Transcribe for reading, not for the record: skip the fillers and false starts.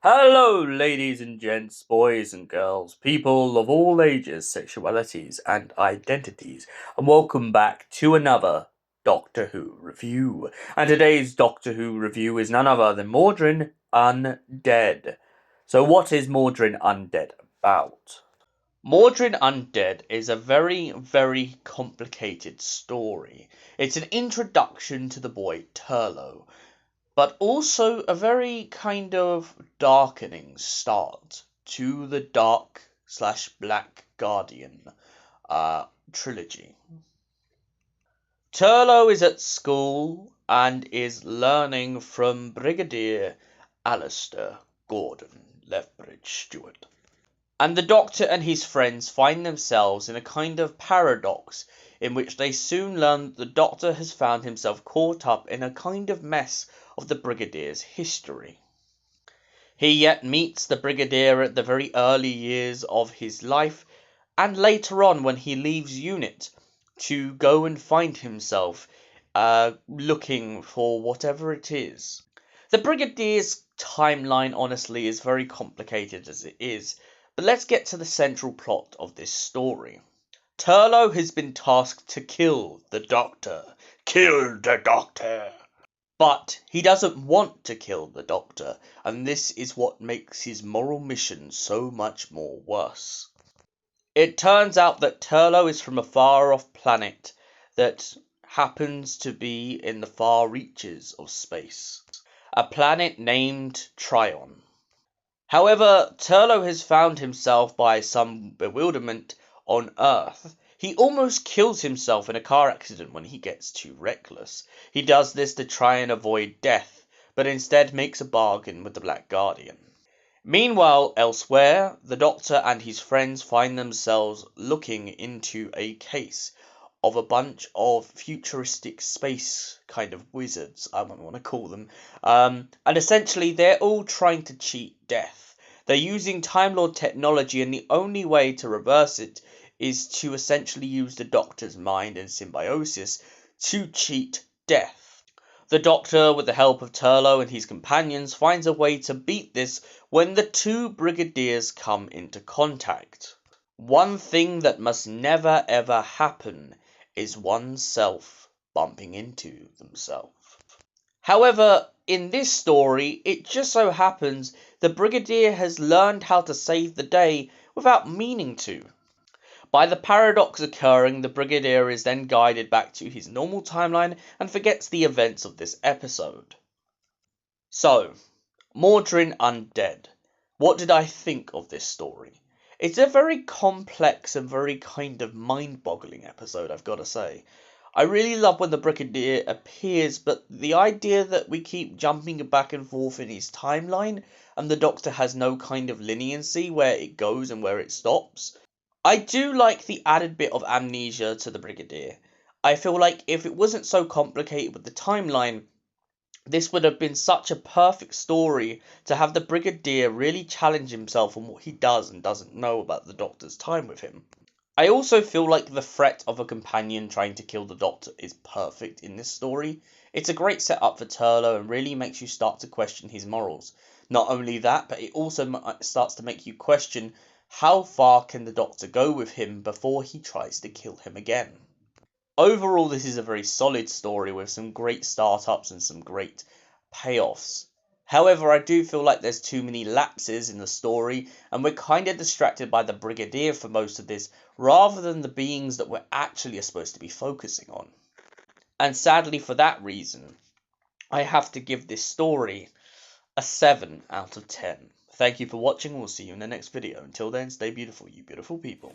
Hello, ladies and gents, boys and girls, people of all ages, sexualities, and identities, and welcome back to another Doctor Who review. And today's Doctor Who review is none other than mawdryn Undead. So, what is mawdryn Undead about? mawdryn Undead is a very, very complicated story. It's an introduction to the boy Turlough, but also a very kind of darkening start to the Dark/Black Guardian trilogy. Turlough is at school and is learning from Brigadier Alistair Gordon Lethbridge Stewart. And the Doctor and his friends find themselves in a kind of paradox in which they soon learn that the Doctor has found himself caught up in a kind of mess of the Brigadier's history. He yet meets the Brigadier at the very early years of his life, and later on when he leaves unit to go and find himself looking for whatever it is. The Brigadier's timeline honestly is very complicated as it is, but let's get to the central plot of this story. Turlough has been tasked to kill the Doctor. Kill the Doctor! But he doesn't want to kill the Doctor, and this is what makes his moral mission so much more worse. It turns out that Turlough is from a far-off planet that happens to be in the far reaches of space. A planet named Trion. However, Turlough has found himself by some bewilderment on Earth. He almost kills himself in a car accident when he gets too reckless. He does this to try and avoid death, but instead makes a bargain with the Black Guardian. Meanwhile, elsewhere, the Doctor and his friends find themselves looking into a case of a bunch of futuristic space kind of wizards, I don't want to call them. And essentially, they're all trying to cheat death. They're using Time Lord technology, and the only way to reverse it is to essentially use the Doctor's mind and symbiosis to cheat death. The Doctor, with the help of Turlough and his companions, finds a way to beat this when the two Brigadiers come into contact. One thing that must never ever happen is oneself bumping into themselves. However, in this story, it just so happens the Brigadier has learned how to save the day without meaning to. By the paradox occurring, the Brigadier is then guided back to his normal timeline and forgets the events of this episode. So, mawdryn Undead. What did I think of this story? It's a very complex and very kind of mind-boggling episode, I've got to say. I really love when the Brigadier appears, but the idea that we keep jumping back and forth in his timeline, and the Doctor has no kind of leniency where it goes and where it stops. I do like the added bit of amnesia to the Brigadier. I feel like if it wasn't so complicated with the timeline, this would have been such a perfect story to have the Brigadier really challenge himself on what he does and doesn't know about the Doctor's time with him. I also feel like the threat of a companion trying to kill the Doctor is perfect in this story. It's a great setup for Turlough and really makes you start to question his morals. Not only that, but it also starts to make you question how far can the Doctor go with him before he tries to kill him again. Overall, this is a very solid story with some great startups and some great payoffs. However, I do feel like there's too many lapses in the story, and we're kind of distracted by the Brigadier for most of this, rather than the beings that we're actually supposed to be focusing on. And sadly, for that reason, I have to give this story a 7 out of 10. Thank you for watching, we'll see you in the next video. Until then, stay beautiful, you beautiful people.